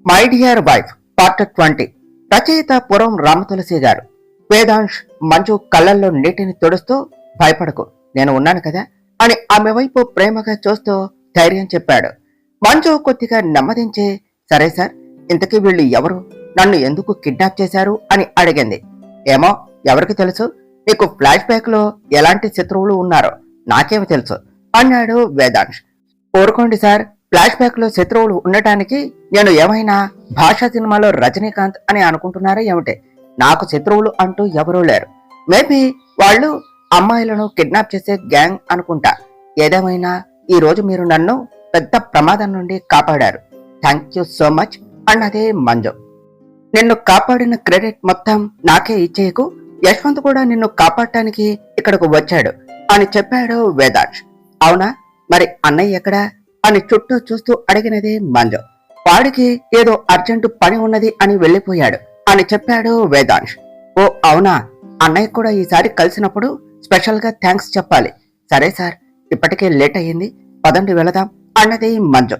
My dear wife part 20. రచయిత పురం రామతులసి గారు. వేదాంశ్ మంజు కళ్ళల్లో నీటిని తుడుస్తూ, భయపడకు, నేను ఉన్నాను కదా అని ఆమె వైపు ప్రేమగా చూస్తూ ధైర్యం చెప్పాడు. మంజు కొద్దిగా నెమ్మదించి, సరే సార్, ఇంతకీ వీళ్ళు ఎవరు, నన్ను ఎందుకు కిడ్నాప్ చేశారు అని అడిగింది. ఏమో, ఎవరికి తెలుసు, నీకు ఫ్లాష్ బ్యాక్ లో ఎలాంటి శత్రువులు ఉన్నారో నాకేమి తెలుసు అన్నాడు వేదాంశ్. ఊరుకోండి సార్, ఫ్లాష్ బ్యాక్ లో శత్రువులు ఉండటానికి నేను ఏమైనా భాషా సినిమాలో రజనీకాంత్ అని అనుకుంటున్నారా ఏమిటి? నాకు శత్రువులు అంటూ ఎవరూ లేరు. మేబీ వాళ్ళు అమ్మాయిలను కిడ్నాప్ చేసే గ్యాంగ్ అనుకుంటా. ఏదేమైనా ఈ రోజు మీరు నన్ను పెద్ద ప్రమాదం నుండి కాపాడారు. థ్యాంక్ యూ సో మచ్ అన్నదే మంజు. నిన్ను కాపాడిన క్రెడిట్ మొత్తం నాకే ఇచ్చేయకు, యశ్వంత్ కూడా నిన్ను కాపాడటానికి ఇక్కడకు వచ్చాడు అని చెప్పాడు వేదాంశ్. అవునా, మరి అన్నయ్య ఎక్కడా అని చుట్టూ చూస్తూ అడిగినది మంజు. వాడికి ఏదో అర్జెంటు పని ఉన్నది అని వెళ్లిపోయాడు అని చెప్పాడు వేదాంశ్. ఓ అవునా, అన్నయ్య కూడా ఈసారి కలిసినప్పుడు స్పెషల్ గా థ్యాంక్స్ చెప్పాలి. సరే సార్, ఇప్పటికే లేట్ అయ్యింది, పదండి వెళదాం అన్నది మంజు.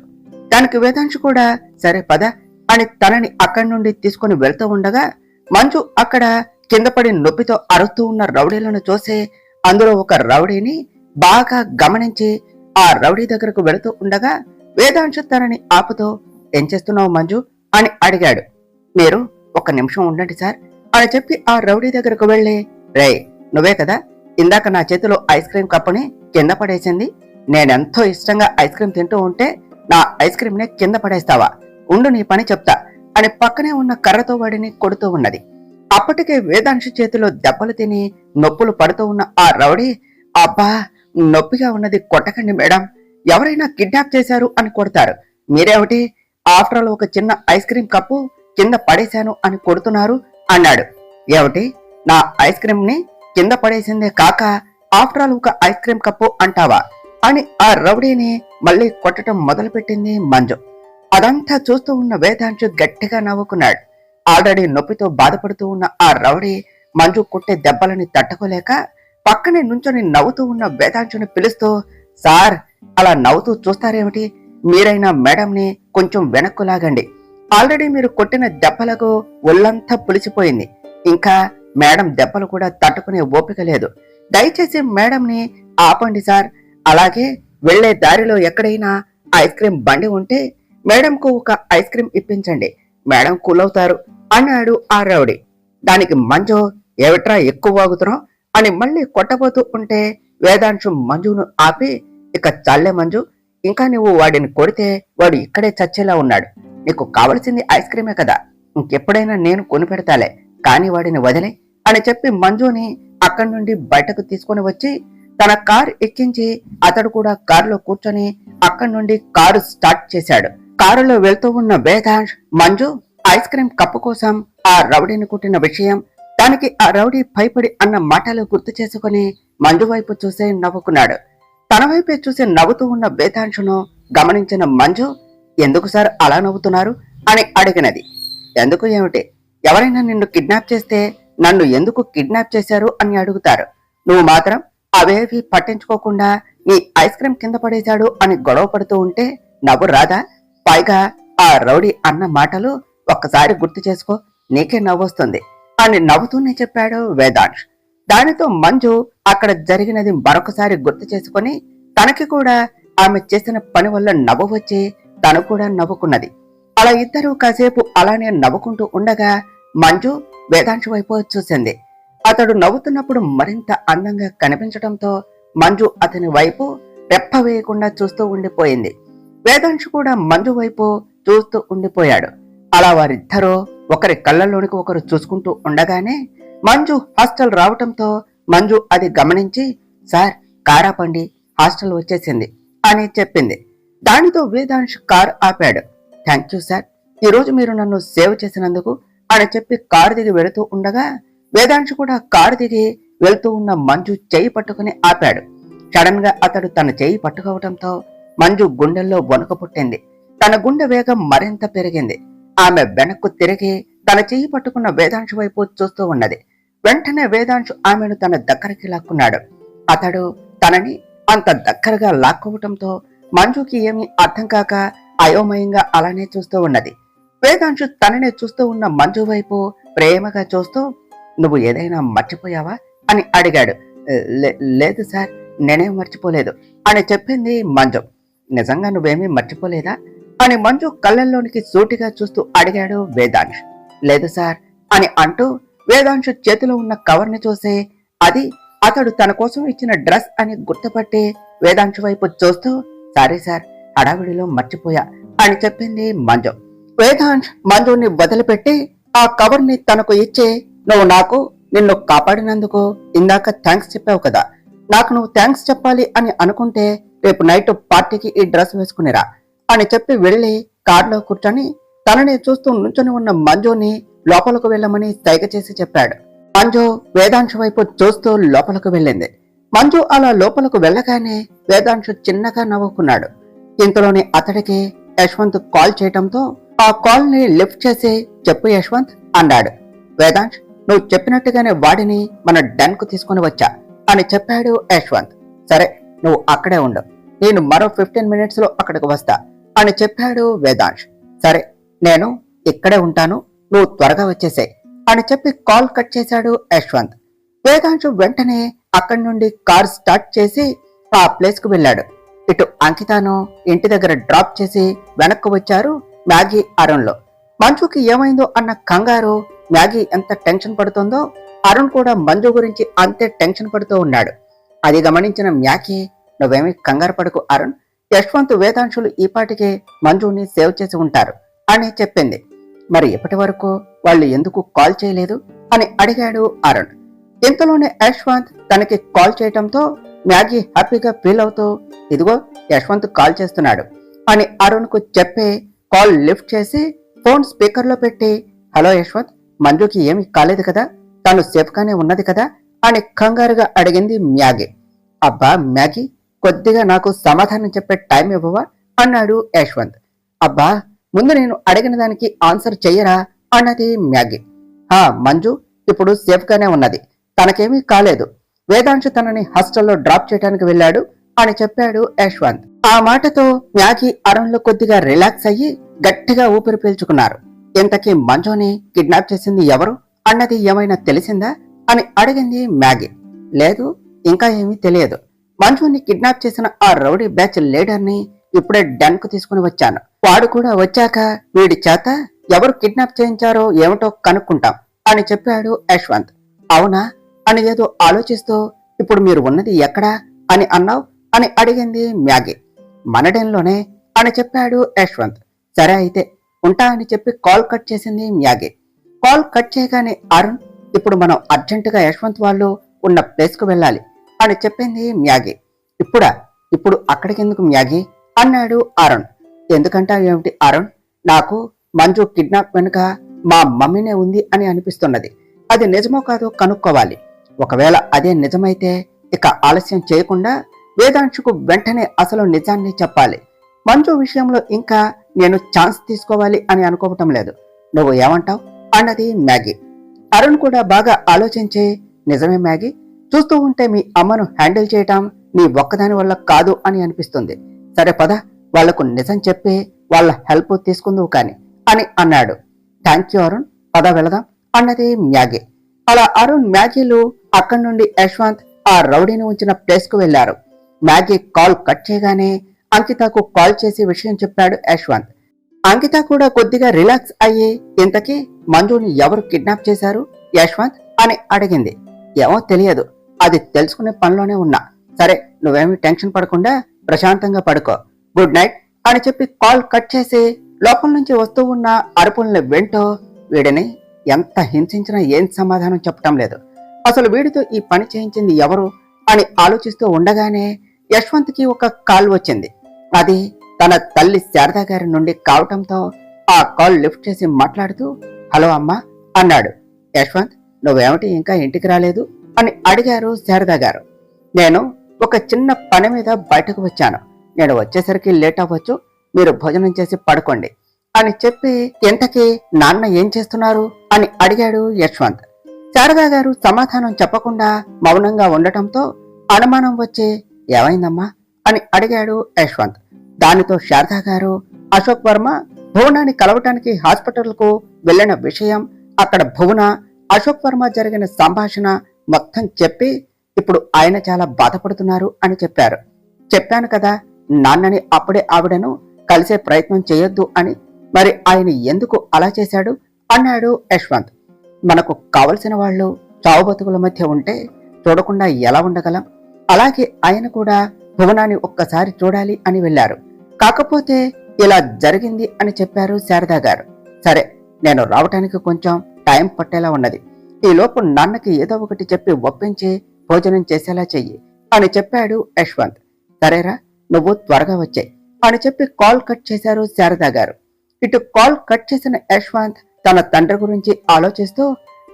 దానికి వేదాంశ్ కూడా సరే పద అని తనని అక్కడి నుండి తీసుకుని వెళ్తూ ఉండగా మంజు అక్కడ కింద పడి నొప్పితో అరుస్తూ ఉన్న రౌడీలను చూసి అందులో ఒక రౌడీని బాగా గమనించి ఆ రౌడీ దగ్గరకు వెళుతూ ఉండగా వేదాంశ్ తనని ఆపుతూ, ఏం చేస్తున్నావు మంజు అని అడిగాడు. మీరు ఒక నిమిషం ఉండండి సార్ అని చెప్పి ఆ రౌడీ దగ్గరకు వెళ్ళి, రే నువ్వే కదా ఇందాక నా చేతిలో ఐస్ క్రీమ్ కప్పుని కింద పడేసింది, నేనెంతో ఇష్టంగా ఐస్ క్రీమ్ తింటూ ఉంటే నా ఐస్ క్రీమ్ నే కింద పడేస్తావా, ఉండు నీ పని చెప్తా అని పక్కనే ఉన్న కర్రతో వాడిని కొడుతూ ఉన్నది. అప్పటికే వేదాంశ చేతిలో దెబ్బలు తిని నొప్పులు పడుతూ ఉన్న ఆ రౌడీ, అబ్బా నొప్పిగా ఉన్నది, కొట్టకండి మేడం, ఎవరైనా కిడ్నాప్ చేశారు అని కొడతారు, మీరేమిటి ఆఫ్టర్ ఆల్ ఒక చిన్న ఐస్ క్రీమ్ కప్పు కింద పడేశాను అని కొడుతున్నారు అన్నాడు. ఏమిటి, నా ఐస్ క్రీమ్ ని కింద పడేసిందే కాక ఆఫ్టర్ ఆల్ ఒక ఐస్ క్రీమ్ కప్పు అంటావా అని ఆ రౌడీని మళ్ళీ కొట్టడం మొదలుపెట్టింది మంజు. అదంతా చూస్తూ ఉన్న వేదాంశు గట్టిగా నవ్వుకున్నాడు. ఆల్రెడీ నొప్పితో బాధపడుతూ ఉన్న ఆ రౌడీ మంజు కొట్టే దెబ్బలని తట్టుకోలేక పక్కనే నుంచొని నవ్వుతూ ఉన్న వేదాంశుని పిలుస్తూ, సార్ అలా నవ్వుతూ చూస్తారేమిటి, మీరైనా మేడంని కొంచెం వెనక్కు లాగండి, ఆల్రెడీ మీరు కొట్టిన దెబ్బలకు ఒళ్ళంతా పులిసిపోయింది, ఇంకా మేడం దెబ్బలు కూడా తట్టుకునే ఓపిక లేదు, దయచేసి మేడంని ఆపండి సార్, అలాగే వెళ్లే దారిలో ఎక్కడైనా ఐస్ క్రీమ్ బండి ఉంటే మేడంకు ఒక ఐస్ క్రీమ్ ఇప్పించండి, మేడం కూల్ అవుతారు అన్నాడు ఆ రౌడీ. దానికి మంజు, ఏమిట్రా ఎక్కువ వాగుతున్నావు అని మళ్ళీ కొట్టబోతూ ఉంటే వేదాంశు మంజును ఆపి, ఇక చాలే మంజు, ఇంకా నువ్వు వాడిని కొడితే వాడు ఇక్కడే చచ్చేలా ఉన్నాడు, నీకు కావలసింది ఐస్ క్రీమే కదా, ఇంకెప్పుడైనా నేను కొనిపెడతాలే, కానీ వాడిని వదిలే అని చెప్పి మంజుని అక్కడి నుండి బయటకు తీసుకుని వచ్చి తన కారు ఎక్కించి అతడు కూడా కారులో కూర్చొని అక్కడి నుండి కారు స్టార్ట్ చేశాడు. కారులో వెళ్తూ ఉన్న Vedansh Manju ice cream cup కోసం ఆ రౌడీని కుట్టిన విషయం, దానికి ఆ రౌడీ భయపడి అన్న మాటలు గుర్తు చేసుకుని మంజు వైపు చూసే నవ్వుకున్నాడు. తన వైపే చూసి నవ్వుతూ ఉన్న వేదాంశును గమనించిన మంజు, ఎందుకు సార్ అలా నవ్వుతున్నారు అని అడిగినది. ఎందుకు ఏమిటి, ఎవరైనా నిన్ను కిడ్నాప్ చేస్తే నన్ను ఎందుకు కిడ్నాప్ చేశారు అని అడుగుతారు, నువ్వు మాత్రం అవేవి పట్టించుకోకుండా నీ ఐస్ క్రీమ్ కింద పడేశాడు అని గొడవ పడుతూ ఉంటే నవ్వు రాదా? పైగా ఆ రౌడీ అన్న మాటలు ఒక్కసారి గుర్తు చేసుకో, నీకే నవ్వొస్తుంది అని నవ్వుతూనే చెప్పాడు వేదాంశ్. దానితో మంజు అక్కడ జరిగినది మరొకసారి గుర్తు చేసుకుని తనకి కూడా ఆమె చేసిన పని వల్ల నవ్వు వచ్చి తను కూడా నవ్వుకున్నది. అలా ఇద్దరూ కాసేపు అలానే నవ్వుకుంటూ ఉండగా మంజు వేదాంశు వైపు చూసింది. అతడు నవ్వుతున్నప్పుడు మరింత అందంగా కనిపించడంతో మంజు అతని వైపు రెప్ప వేయకుండా చూస్తూ ఉండిపోయింది. వేదాంశు కూడా మంజు వైపు చూస్తూ ఉండిపోయాడు. అలా వారిద్దరూ ఒకరి కళ్ళల్లోనికి ఒకరు చూసుకుంటూ ఉండగానే మంజు హాస్టల్ రావటంతో మంజు అది గమనించి, సార్ కారాపండి, హాస్టల్ వచ్చేసింది అని చెప్పింది. దానితో వేదాంశ్ కార్ ఆపాడు. థ్యాంక్ యూ సార్, ఈరోజు మీరు నన్ను సేవ్ చేసినందుకు అని చెప్పి కారు దిగి వెళుతూ ఉండగా వేదాంశ్ కూడా కారు దిగి వెళ్తూ ఉన్న మంజు చెయ్యి పట్టుకుని ఆపాడు. సడన్ గా అతడు తన చెయ్యి పట్టుకోవటంతో మంజు గుండెల్లో వణుకు పుట్టింది. తన గుండె వేగం మరింత పెరిగింది. ఆమె వెనక్కు తిరిగి తన చెయ్యి పట్టుకున్న వేదాంశు వైపు చూస్తూ ఉన్నది. వెంటనే వేదాంశు ఆమెను తన దగ్గరికి లాక్కున్నాడు. అతడు తనని అంత దగ్గరగా లాక్కోవటంతో మంజుకి ఏమీ అర్థం కాక అయోమయంగా అలానే చూస్తూ ఉన్నది. వేదాంశు తననే చూస్తూ ఉన్న మంజు వైపు ప్రేమగా చూస్తూ, నువ్వు ఏదైనా మర్చిపోయావా అని అడిగాడు. లేదు సార్, నేనేం మర్చిపోలేదు అని చెప్పింది మంజు. నిజంగా నువ్వేమీ మర్చిపోలేదా అని మంజు కళ్ళల్లోనికి సూటిగా చూస్తూ అడిగాడు వేదాంశ్. లేదు సార్ అని అంటూ వేదాంశు చేతిలో ఉన్న కవర్ని చూసి అది అతడు తన కోసం ఇచ్చిన డ్రెస్ అని గుర్తుపట్టి వేదాంశు వైపు చూస్తూ, సారీ సార్, హడావిడిలో మర్చిపోయా అని చెప్పింది మంజు. వేదాంశ్ మంజుని వదిలిపెట్టి ఆ కవర్ ని తనకు ఇచ్చి, నువ్వు నాకు నిన్ను కాపాడినందుకు ఇందాక థ్యాంక్స్ చెప్పావు కదా, నాకు నువ్వు థ్యాంక్స్ చెప్పాలి అని అనుకుంటే రేపు నైట్ పార్టీకి ఈ డ్రెస్ వేసుకునిరా అని చెప్పి వెళ్లి కారులో కూర్చొని తనని చూస్తూ నుంచొని ఉన్న మంజుని లోపలకు వెళ్ళమని సైగ చేసి చెప్పాడు. మంజు వేదాంశు వైపు చూస్తూ లోపలకు వెళ్ళింది. మంజు అలా లోపలకు వెళ్ళగానే వేదాంశు చిన్నగా నవ్వుకున్నాడు. ఇంతలోనే అతడికి యశ్వంత్ కాల్ చేయటంతో ఆ కాల్ ని లిఫ్ట్ చేసి, చెప్పు యశ్వంత్ అన్నాడు. వేదాంశ్, నువ్వు చెప్పినట్టుగానే వాడిని మన డెన్ కు తీసుకుని వచ్చా అని చెప్పాడు యశ్వంత్. సరే, నువ్వు అక్కడే ఉండు, నేను మరో 15 minutes లో అక్కడికి వస్తా అని చెప్పాడు వేదాంశ్. సరే, నేను ఇక్కడే ఉంటాను, నువ్వు త్వరగా వచ్చేసాయి అని చెప్పి కాల్ కట్ చేశాడు యశ్వంత్. వేదాంశు వెంటనే అక్కడి నుండి కార్ స్టార్ట్ చేసి ఆ ప్లేస్ కు వెళ్ళాడు. ఇటు అంకితాను ఇంటి దగ్గర డ్రాప్ చేసి వెనక్కు వచ్చారు మ్యాగీ అరుణ్లో. మంజుకి ఏమైందో అన్న కంగారు మ్యాగీ ఎంత టెన్షన్ పడుతుందో అరుణ్ కూడా మంజు గురించి అంతే టెన్షన్ పడుతూ ఉన్నాడు. అది గమనించిన మ్యాగీ, నువ్వేమీ కంగారు పడకు అరుణ్, యశ్వంత్ వేదాంశులు ఈపాటికే మంజుని సేవ్ చేసి ఉంటారు అని చెప్పింది. మరి ఇప్పటి వరకు వాళ్ళు ఎందుకు కాల్ చేయలేదు అని అడిగాడు అరుణ్. ఇంతలోనే యశ్వంత్ తనకి కాల్ చేయటంతో మ్యాగీ హ్యాపీగా ఫీల్ అవుతూ, ఇదిగో యశ్వంత్ కాల్ చేస్తున్నాడు అని అరుణ్ కు చెప్పి కాల్ లిఫ్ట్ చేసి ఫోన్ స్పీకర్ లో పెట్టి, హలో యశ్వంత్, మంజుకి ఏమీ కాలేదు కదా, తను సేఫ్ గానే ఉన్నది కదా అని కంగారుగా అడిగింది మ్యాగీ. అబ్బా మ్యాగీ, కొద్దిగా నాకు సమాధానం చెప్పే టైం ఇవ్వవా అన్నాడు యశ్వంత్. అబ్బా, ముందు నేను అడిగిన దానికి ఆన్సర్ చెయ్యరా అన్నది మ్యాగీ. మంజు ఇప్పుడు సేఫ్ గానే ఉన్నది, తనకేమీ కాలేదు, వేదాంశు తనని హాస్టల్లో డ్రాప్ చేయడానికి వెళ్ళాడు అని చెప్పాడు యశ్వంత్. ఆ మాటతో మ్యాగీ అరుణ్లు కొద్దిగా రిలాక్స్ అయ్యి గట్టిగా ఊపిరి పీల్చుకున్నారు. ఇంతకీ మంజుని కిడ్నాప్ చేసింది ఎవరు అన్నది ఏమైనా తెలిసిందా అని అడిగింది మ్యాగీ. లేదు, ఇంకా ఏమీ తెలియదు, మంజుని కిడ్నాప్ చేసిన ఆ రౌడీ బ్యాచ్ లీడర్ ని ఇప్పుడే డెన్ కు తీసుకుని వచ్చాను, వాడు కూడా వచ్చాక వీడి చేత ఎవరు కిడ్నాప్ చేయించారో ఏమిటో కనుక్కుంటాం అని చెప్పాడు యశ్వంత్. అవునా అని ఏదో ఆలోచిస్తూ, ఇప్పుడు మీరు ఉన్నది ఎక్కడా అని అన్నావు అని అడిగింది మ్యాగీ. మనడెన్లోనే అని చెప్పాడు యశ్వంత్. సరే అయితే ఉంటా అని చెప్పి కాల్ కట్ చేసింది మ్యాగీ. కాల్ కట్ చేయగానే అరుణ్, ఇప్పుడు మనం అర్జెంటుగా యశ్వంత్ వాళ్ళు ఉన్న ప్లేస్ కు వెళ్ళాలి అని చెప్పింది మ్యాగీ. ఇప్పుడా? ఇప్పుడు అక్కడికెందుకు మ్యాగీ అన్నాడు అరుణ్. ఎందుకంటా ఏమిటి అరుణ్, నాకు మంజు కిడ్నాప్ వెనుక మా మమ్మీనే ఉంది అని అనిపిస్తున్నది, అది నిజమో కాదో కనుక్కోవాలి. ఒకవేళ అదే నిజమైతే ఇక ఆలస్యం చేయకుండా వేదాంశుకు వెంటనే అసలు నిజాన్ని చెప్పాలి. మంజు విషయంలో ఇంకా నేను ఛాన్స్ తీసుకోవాలి అని అనుకోవటం లేదు, నువ్వు ఏమంటావు అన్నది మ్యాగీ. అరుణ్ కూడా బాగా ఆలోచించి, నిజమే మ్యాగీ, చూస్తూ ఉంటే మీ అమ్మను హ్యాండిల్ చేయటం నీ ఒక్కదాని వల్ల కాదు అని అనిపిస్తుంది. సరే పద, వాళ్లకు నిజం చెప్పి వాళ్ళ హెల్ప్ తీసుకుందువు కాని అని అన్నాడు. థ్యాంక్ యూ అరుణ్, పద వెళదాం అన్నది మ్యాగీ. అలా అరుణ్ మ్యాగీలు అక్కడి నుండి యశ్వంత్ ఆ రౌడీని ఉంచిన ప్లేస్ కు వెళ్లారు. మ్యాగీ కాల్ కట్ చేయగానే అంకితకు కాల్ చేసి విషయం చెప్పాడు యశ్వంత్. అంకిత కూడా కొద్దిగా రిలాక్స్ అయ్యి, ఇంతకీ మంజుని ఎవరు కిడ్నాప్ చేశారు యశ్వంత్ అని అడిగింది. ఏమో తెలియదు, అది తెలుసుకునే పనిలోనే ఉన్నా. సరే, నువ్వేమీ టెన్షన్ పడకుండా ప్రశాంతంగా పడుకో, గుడ్ నైట్ అని చెప్పి కాల్ కట్ చేసి లోపల నుంచి వస్తూ ఉన్న అరుపుల్ని వింటూ, వీడిని ఎంత హింసించినా ఏం సమాధానం చెప్పటం లేదు, అసలు వీడితో ఈ పని చేయించింది ఎవరు అని ఆలోచిస్తూ ఉండగానే యశ్వంత్ కి ఒక కాల్ వచ్చింది. అది తన తల్లి శారదా గారి నుండి కావటంతో ఆ కాల్ లిఫ్ట్ చేసి మాట్లాడుతూ, హలో అమ్మా అన్నాడు. యశ్వంత్, నువ్వేమిటి ఇంకా ఇంటికి రాలేదు అని అడిగారు శారదా గారు. నేను ఒక చిన్న పని మీద బయటకు వచ్చాను, నేను వచ్చేసరికి లేట్ అవ్వచ్చు, మీరు భోజనం చేసి పడుకోండి అని చెప్పి, ఇంతకీ నాన్న ఏం చేస్తున్నారు అని అడిగాడు యశ్వంత్. శారదా గారు సమాధానం చెప్పకుండా మౌనంగా ఉండటంతో అనుమానం వచ్చి, ఏమైందమ్మా అని అడిగాడు యశ్వంత్. దానితో శారదా గారు, అశోక్ వర్మ భువనాన్ని కలవటానికి హాస్పిటల్కు వెళ్లిన విషయం, అక్కడ భువన అశోక్ వర్మ జరిగిన సంభాషణ మొత్తం చెప్పి ఇప్పుడు ఆయన చాలా బాధపడుతున్నారు అని చెప్పారు. చెప్పాను కదా నాన్నని అప్పుడే ఆవిడను కలిసే ప్రయత్నం చేయొద్దు అని. మరి ఆయన ఎందుకు అలా చేశాడు అన్నాడు యశ్వంత్. మనకు కావలసిన వాళ్ళు చావు బతుకుల మధ్య ఉంటే చూడకుండా ఎలా ఉండగలం? అలాగే ఆయన కూడా భువనాన్ని ఒక్కసారి చూడాలి అని వెళ్లారు. కాకపోతే ఇలా జరిగింది అని చెప్పారు శారదా గారు. సరే, నేను రావటానికి కొంచెం టైం పట్టేలా ఉన్నది. ఈలోపు నాన్నకి ఏదో ఒకటి చెప్పి ఒప్పించి భోజనం చేసేలా చెయ్యి అని చెప్పాడు యశ్వంత్. సరేరా, నువ్వు త్వరగా వచ్చాయి అని చెప్పి కాల్ కట్ చేశారు శారదా గారు. ఇటు కాల్ కట్ చేసిన యశ్వంత్ తన తండ్రి గురించి ఆలోచిస్తూ,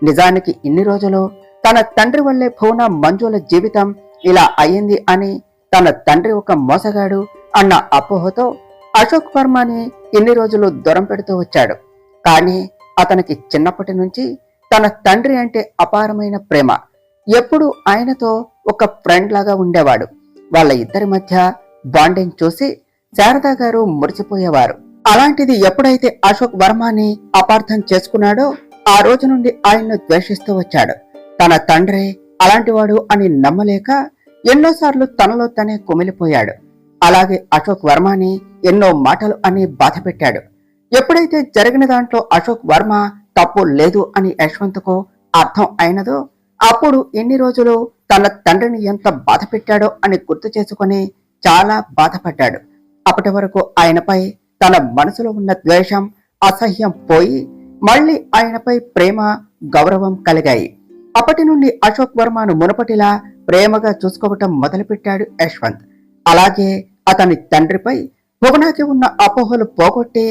నిజానికి ఇన్ని రోజులు తన తండ్రి వల్లే భువన మంజుల జీవితం ఇలా అయ్యింది అని, తన తండ్రి ఒక మోసగాడు అన్న అపోహతో అశోక్ వర్మని ఇన్ని రోజులు దూరం పెడుతూ వచ్చాడు. కానీ అతనికి చిన్నప్పటి నుంచి తన తండ్రి అంటే అపారమైన ప్రేమ. ఎప్పుడు ఆయనతో ఒక ఫ్రెండ్ లాగా ఉండేవాడు. వాళ్ళ ఇద్దరి మధ్య బాండింగ్ చూసి శారదా గారు మురిసిపోయేవారు. అలాంటిది ఎప్పుడైతే అశోక్ వర్మని అపార్థం చేసుకున్నాడో ఆ రోజు నుండి ఆయన్ను ద్వేషిస్తూ వచ్చాడు. తన తండ్రి అలాంటివాడు అని నమ్మలేక ఎన్నోసార్లు తనలో తనే కుమిలిపోయాడు. అలాగే అశోక్ వర్మని ఎన్నో మాటలు అని బాధ పెట్టాడు. ఎప్పుడైతే జరిగిన దాంట్లో అశోక్ వర్మ తప్పు లేదు అని యశ్వంత్కు అర్థం అయినదో అప్పుడు ఎన్ని రోజులు తన తండ్రిని ఎంత బాధ పెట్టాడో అని గుర్తు చేసుకుని చాలా బాధపడ్డాడు. అప్పటి వరకు ఆయనపై తన మనసులో ఉన్న ద్వేషం, అసహ్యం పోయి మళ్లీ ఆయనపై ప్రేమ, గౌరవం కలిగాయి. అప్పటి నుండి అశోక్ వర్మను మునుపటిలా ప్రేమగా చూసుకోవటం మొదలుపెట్టాడు యశ్వంత్. అలాగే అతని తండ్రిపై భువనాకి ఉన్న అపోహలు పోగొట్టి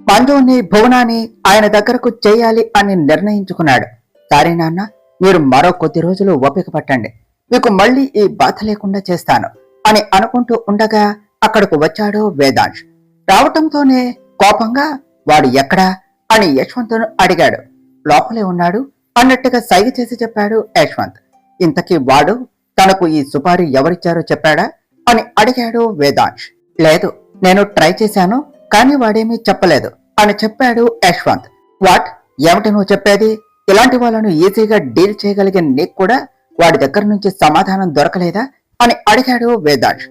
మంజుని, భువనాన్ని ఆయన దగ్గరకు చేయాలి అని నిర్ణయించుకున్నాడు. సరే నాన్న, మీరు మరో కొద్ది రోజులు ఓపిక పట్టండి, మీకు మళ్లీ ఈ బాధ లేకుండా చేస్తాను అని అనుకుంటూ ఉండగా అక్కడకు వచ్చాడు వేదాంశ్. రావటంతోనే కోపంగా, వాడు ఎక్కడా అని యశ్వంత్ను అడిగాడు. లోపలే ఉన్నాడు అన్నట్టుగా సైగ చేసి చెప్పాడు యశ్వంత్. ఇంతకీ వాడు తనకు ఈ సుపారీ ఎవరిచ్చారో చెప్పాడా అని అడిగాడు వేదాంశ్. లేదు, నేను ట్రై చేశాను, కానీ వాడేమీ చెప్పలేదు అని చెప్పాడు యశ్వంత్. వాట్, ఏమిటి నువ్వు చెప్పేది? ఇలాంటి వాళ్ళను ఈజీగా డీల్ చేయగలిగే నీకు కూడా వాడి దగ్గర నుంచి సమాధానం దొరకలేదా అని అడిగాడు వేదాంశ్.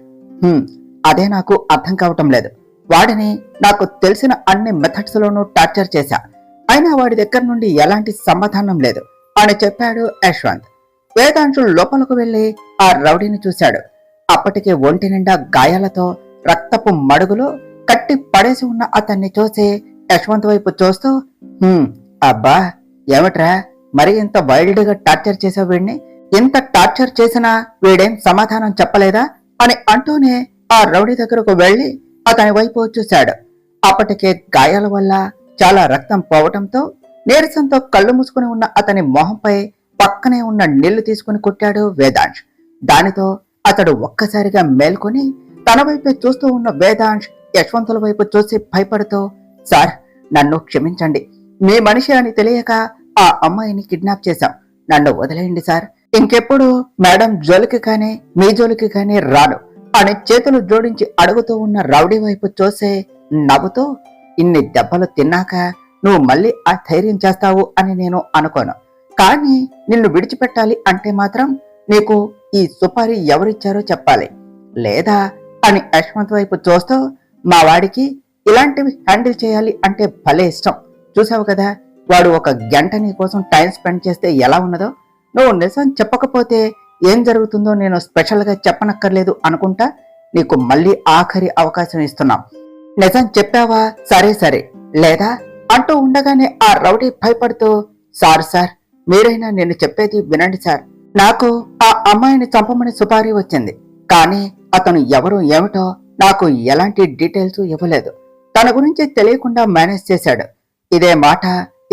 అదే నాకు అర్థం కావటం లేదు. వాడిని నాకు తెలిసిన అన్ని మెథడ్స్ లోనూ టార్చర్ చేశా, అయినా వాడి దగ్గర నుండి ఎలాంటి సమాధానం లేదు అని చెప్పాడు యశ్వంత్. వేదాంశుడు లోపలకు వెళ్లి ఆ రౌడీని చూశాడు. అప్పటికే ఒంటి నిండా గాయాలతో రక్తపు మడుగులో కట్టి పడేసి ఉన్న అతన్ని చూసి యశ్వంత్ వైపు చూస్తూ, అబ్బా ఏమిట్రా, మరి ఇంత వైల్డ్ గా టార్చర్ చేసావు వీడిని? ఇంత టార్చర్ చేసినా వీడేం సమాధానం చెప్పలేదా అని అంటూనే ఆ రౌడీ దగ్గరకు వెళ్లి అతని వైపు చూశాడు. అప్పటికే గాయాల వల్ల చాలా రక్తం పోవటంతో నీరసంతో కళ్ళు మూసుకుని ఉన్న అతని మొహంపై పక్కనే ఉన్న నీళ్లు తీసుకుని కొట్టాడు వేదాంశ్. దానితో అతడు ఒక్కసారిగా మేల్కొని తన వైపే చూస్తూ ఉన్న వేదాంశ్ యశ్వంతుల వైపు చూసి భయపడుతూ, సార్, నన్ను క్షమించండి, మీ మనిషి అని తెలియక ఆ అమ్మాయిని కిడ్నాప్ చేశాం, నన్ను వదిలేయండి సార్, ఇంకెప్పుడు మేడం జోలికి కానీ మీ జోలికి కానీ రాను అని చేతులు జోడించి అడుగుతూ ఉన్న రౌడీ వైపు చూసే నవ్వుతూ, ఇన్ని దెబ్బలు తిన్నాక నువ్వు మళ్ళీ ఆ ధైర్యం చేస్తావు అని నేను అనుకోను, కానీ నిన్ను విడిచిపెట్టాలి అంటే మాత్రం నీకు ఈ సుపారీ ఎవరిచ్చారో చెప్పాలి, లేదా అని యశ్వంత్ వైపు చూస్తూ, మా వాడికి ఇలాంటివి హ్యాండిల్ చేయాలి అంటే భలే ఇష్టం, చూసావు కదా వాడు ఒక గంట నీ కోసం టైం స్పెండ్ చేస్తే ఎలా ఉన్నదో, నువ్వు నిజం చెప్పకపోతే ఏం జరుగుతుందో నేను స్పెషల్ గా చెప్పనక్కర్లేదు అనుకుంటా, నీకు మళ్ళీ ఆఖరి అవకాశం ఇస్తున్నాం, నిజం చెప్పావా సరే సరే, లేదా అంటూ ఉండగానే ఆ రౌడీ భయపడుతూ, సార్ సార్, మీరైనా నేను చెప్పేది వినండి సార్, నాకు ఆ అమ్మాయిని చంపమని సుపారీ వచ్చింది, కానీ అతను ఎవరు ఏమిటో నాకు ఎలాంటి డీటెయిల్స్ ఇవ్వలేదు, తన గురించి తెలియకుండా మేనేజ్ చేశాడు, ఇదే మాట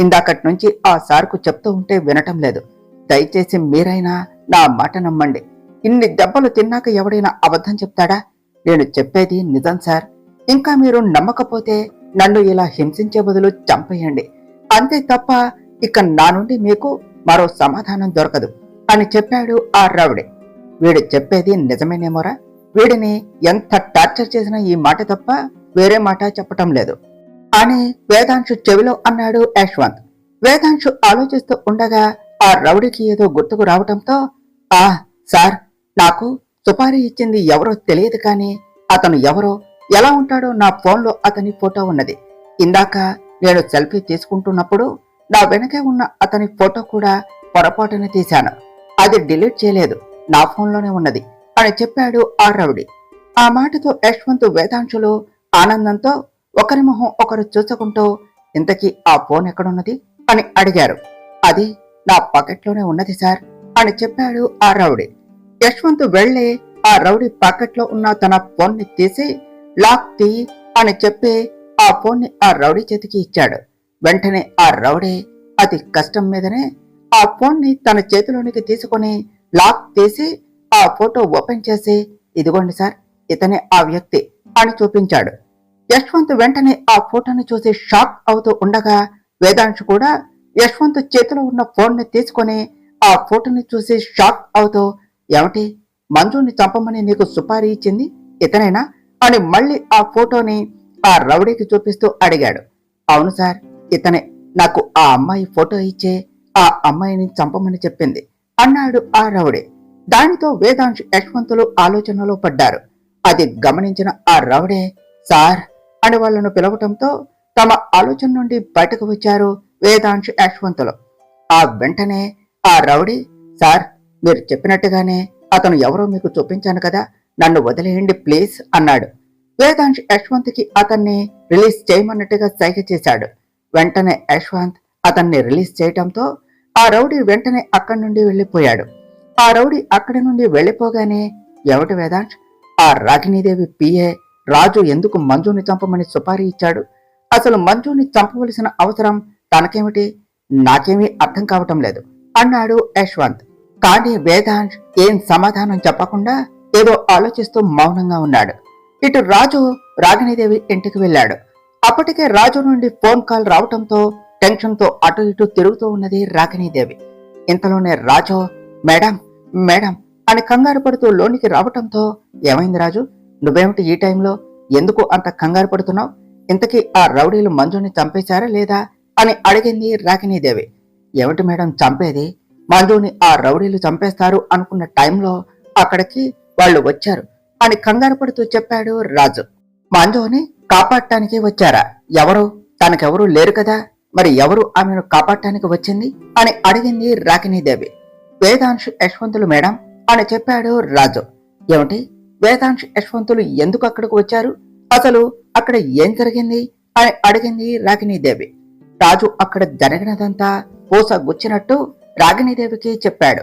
ఇందాకటి నుంచి ఆ సార్కు చెప్తూ ఉంటే వినటం లేదు, దయచేసి మీరైనా నా మాట నమ్మండి, ఇన్ని దెబ్బలు తిన్నాక ఎవడైనా అబద్ధం చెప్తాడా, నేను చెప్పేది నిజం సార్, ఇంకా మీరు నమ్మకపోతే నన్ను ఇలా హింసించే బదులు చంపేయండి, అంతే తప్ప ఇక నా నుండి మీకు మరో సమాధానం దొరకదు అని చెప్పాడు ఆ రౌడీ. వీడు చెప్పేది నిజమేనేమోరా, వీడిని ఎంత టార్చర్ చేసినా ఈ మాట తప్ప వేరే మాట చెప్పటం లేదు. అని వేదాంశు చెవిలో అన్నాడు యశ్వంత్. వేదాంశు ఆలోచిస్తూ ఉండగా ఆ రౌడీకి ఏదో గుర్తుకు రావటంతో, ఆ సార్, నాకు సుపారీ ఇచ్చింది ఎవరో తెలియదు కానీ అతను ఎవరో ఎలా ఉంటాడో నా ఫోన్లో అతని ఫోటో ఉన్నది. ఇందాక నేను సెల్ఫీ తీసుకుంటున్నప్పుడు నా వెనకే ఉన్న అతని ఫోటో కూడా పొరపాటున తీశాను. అది డిలీట్ చేయలేదు, నా ఫోన్లోనే ఉన్నది అని చెప్పాడు ఆ రౌడీ. ఆ మాటతో యశ్వంత్, వేదాంశులు ఆనందంతో ఒకరి మొహం ఒకరు చూసుకుంటూ, ఇంతకీ ఆ ఫోన్ ఎక్కడున్నది అని అడిగారు. అది నా పాకెట్లోనే ఉన్నది సార్ అని చెప్పాడు ఆ రౌడీ. యశ్వంత్ వెళ్లి ఆ రౌడీ పాకెట్లో ఉన్న తన ఫోన్ ని తీసి లాక్ తీ అని చెప్పి ఆ ఫోన్ ని ఆ రౌడీ చేతికి ఇచ్చాడు. వెంటనే ఆ రౌడీ అతి కష్టం మీదనే ఆ ఫోన్ ని తన చేతిలోనికి తీసుకుని లాక్ తీసి ఆ ఫోటో ఓపెన్ చేసి, ఇదిగోండి సార్, ఇతనే ఆ వ్యక్తి అని చూపించాడు. యశ్వంత్ వెంటనే ఆ ఫోటోని చూసి షాక్ అవుతూ ఉండగా వేదాంశ్ కూడా యశ్వంత్ చేతిలో ఉన్న ఫోన్ ని తీసుకుని ఆ ఫోటోని చూసి షాక్ అవుతూ, ఏమిటి, మంజుని చంపమని నీకు సుపారీ ఇచ్చింది ఇతనేనా అని మళ్ళీ ఆ ఫోటోని ఆ రౌడీకి చూపిస్తూ అడిగాడు. అవును సార్, ఇతనే నాకు ఆ అమ్మాయి ఫోటో ఇచ్చే ఆ అమ్మాయిని చంపమని చెప్పింది అన్నాడు ఆ రౌడీ. దానితో వేదాంశ్, యశ్వంతులు ఆలోచనలో పడ్డారు. అది గమనించిన ఆ రౌడీ సార్ అని వాళ్లను పిలవటంతో తమ ఆలోచన నుండి బయటకు వచ్చారు వేదాంశ్, యశ్వంతులు. ఆ వెంటనే ఆ రౌడీ, సార్, మీరు చెప్పినట్టుగానే అతను ఎవరో మీకు చూపించాను కదా, నన్ను వదిలేయండి ప్లీజ్ అన్నాడు. వేదాంశ్ యశ్వంత్కి అతన్ని రిలీజ్ చేయమన్నట్టుగా సైగ చేశాడు. వెంటనే యశ్వంత్ అతన్ని రిలీజ్ చేయటంతో ఆ రౌడీ వెంటనే అక్కడి నుండి వెళ్లిపోయాడు. ఆ రౌడీ అక్కడి నుండి వెళ్లిపోగానే, ఏమిటి వేదాంశ్, ఆ రాగిణీదేవి పిఏ రాజు ఎందుకు మంజుని చంపమని సుపారీ ఇచ్చాడు? అసలు మంజుని చంపవలసిన అవసరం తనకేమిటి? నాకేమీ అర్థం కావటం లేదు అన్నాడు యశ్వంత్. కానీ వేదాంశ్ ఏం సమాధానం చెప్పకుండా ఏదో ఆలోచిస్తూ మౌనంగా ఉన్నాడు. ఇటు రాజు రాగిణీదేవి ఇంటికి వెళ్ళాడు. అప్పటికే రాజు నుండి ఫోన్ కాల్ రావటంతో టెన్షన్తో అటు ఇటు తిరుగుతూ ఉన్నది రాగిణీదేవి. ఇంతలోనే రాజు, మేడం మేడం అని కంగారు పడుతూ లోనికి రావటంతో, ఏమైంది రాజు, నువ్వేమిటి ఈ టైంలో, ఎందుకు అంత కంగారు పడుతున్నావు? ఇంతకీ ఆ రౌడీలు మంజుని చంపేశారా లేదా అని అడిగింది రాగిణీదేవి. ఏమిటి మేడం చంపేది, మంజుని ఆ రౌడీలు చంపేస్తారు అనుకున్న టైంలో అక్కడికి వాళ్ళు వచ్చారు అని కంగారు పడుతూ చెప్పాడు రాజు. మంజుని కాపాడటానికి వచ్చారా? ఎవరు? తనకెవరూ లేరు కదా, మరి ఎవరు ఆమెను కాపాడటానికి వచ్చింది అని అడిగింది రాగిణీదేవి. వేదాంశ్, యశ్వంతులు మేడం అని చెప్పాడు రాజు. ఏమిటి, వేదాంశ్, యశ్వంతులు ఎందుకు అక్కడికి వచ్చారు? అసలు అక్కడ ఏం జరిగింది అని అడిగింది రాగిణీదేవి. రాజు అక్కడ జరిగినదంతా పూస గుచ్చినట్టు రాగిణీదేవికి చెప్పాడు.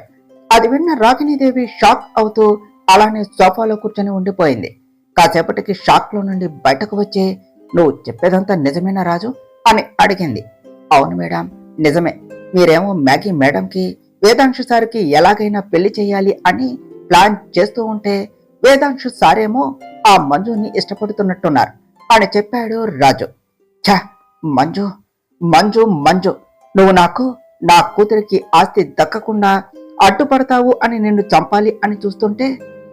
అది విన్న రాగిణీదేవి షాక్ అవుతూ అలానే సోఫాలో కూర్చొని ఉండిపోయింది. కాసేపటికి షాక్ లో నుండి బయటకు వచ్చి, నువ్వు చెప్పేదంతా నిజమేనా రాజు అని అడిగింది. అవును మేడం, నిజమే. మీరేమో మ్యాగీ మేడంకి వేదాంశు సార్కి ఎలాగైనా పెళ్లి చేయాలి అని ప్లాన్ చేస్తూ ఉంటే వేదాంశు సారేమో ఆ మంజుని ఇష్టపడుతున్నట్టున్నారు అని చెప్పాడు రాజు. ఛ, మంజు మంజు మంజు, నువ్వు నాకు నా కూతురికి ఆస్తి దక్కకుండా అడ్డుపడతావు అని నిన్ను చంపాలి అని చూస్తుంటే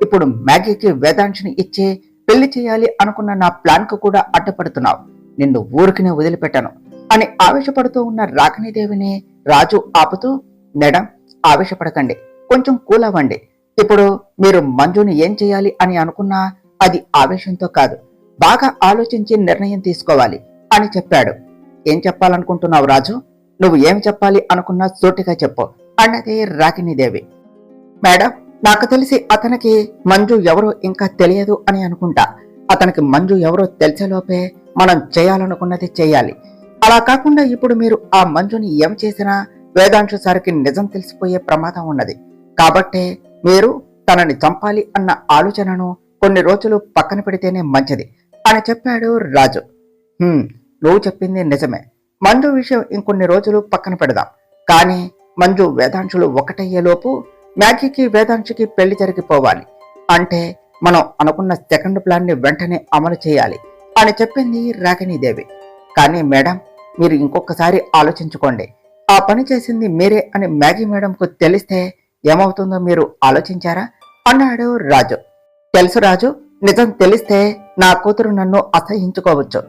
ఇప్పుడు మ్యాగీకి వేదాంశుని ఇచ్చే పెళ్లి చేయాలి అనుకున్న నా ప్లాన్ కు కూడా అడ్డుపడుతున్నావు. నిన్ను ఊరికినే వదిలిపెట్టాను అని ఆవేశపడుతూ ఉన్న రాగిణీదేవిని రాజు ఆపుతూ, మేడం ఆవేశపడకండి, కొంచెం కూల్ అవ్వండి. ఇప్పుడు మీరు మంజుని ఏం చేయాలి అని అనుకున్నా అది ఆవేశంతో కాదు, బాగా ఆలోచించి నిర్ణయం తీసుకోవాలి అని చెప్పాడు. ఏం చెప్పాలనుకుంటున్నావు రాజు? నువ్వు ఏమి చెప్పాలి అనుకున్నా సూటిగా చెప్పు అన్నది రాగిణీదేవి. మేడం, నాకు తెలిసి అతనికి మంజు ఎవరో ఇంకా తెలియదు అని అనుకుంటా. అతనికి మంజు ఎవరో తెలిసేలోపే మనం చేయాలనుకున్నది చేయాలి. అలా కాకుండా ఇప్పుడు మీరు ఆ మంజుని ఏం చేసినా వేదాంశు సార్కి నిజం తెలిసిపోయే ప్రమాదం ఉన్నది. కాబట్టే మీరు తనని చంపాలి అన్న ఆలోచనను కొన్ని రోజులు పక్కన పెడితేనే మంచిది అని చెప్పాడు రాజు. నువ్వు చెప్పింది నిజమే. మంజు విషయం ఇంకొన్ని రోజులు పక్కన పెడదాం. కానీ మంజు వేదాంశులు ఒకటయ్యేలోపు మ్యాగీకి వేదాంశుకి పెళ్లి జరిగిపోవాలి. అంటే మనం అనుకున్న సెకండ్ ప్లాన్ ని వెంటనే అమలు చేయాలి అని చెప్పింది రాగిణీదేవి. కానీ మేడం, మీరు ఇంకొకసారి ఆలోచించుకోండి. ఆ పని చేసింది మీరే అని మ్యాగీ మేడంకు తెలిస్తే ఏమవుతుందో మీరు ఆలోచించారా అన్నాడు రాజు. తెలుసు రాజు, నిజం తెలిస్తే నా కూతురు నన్ను అసహించుకోవచ్చు.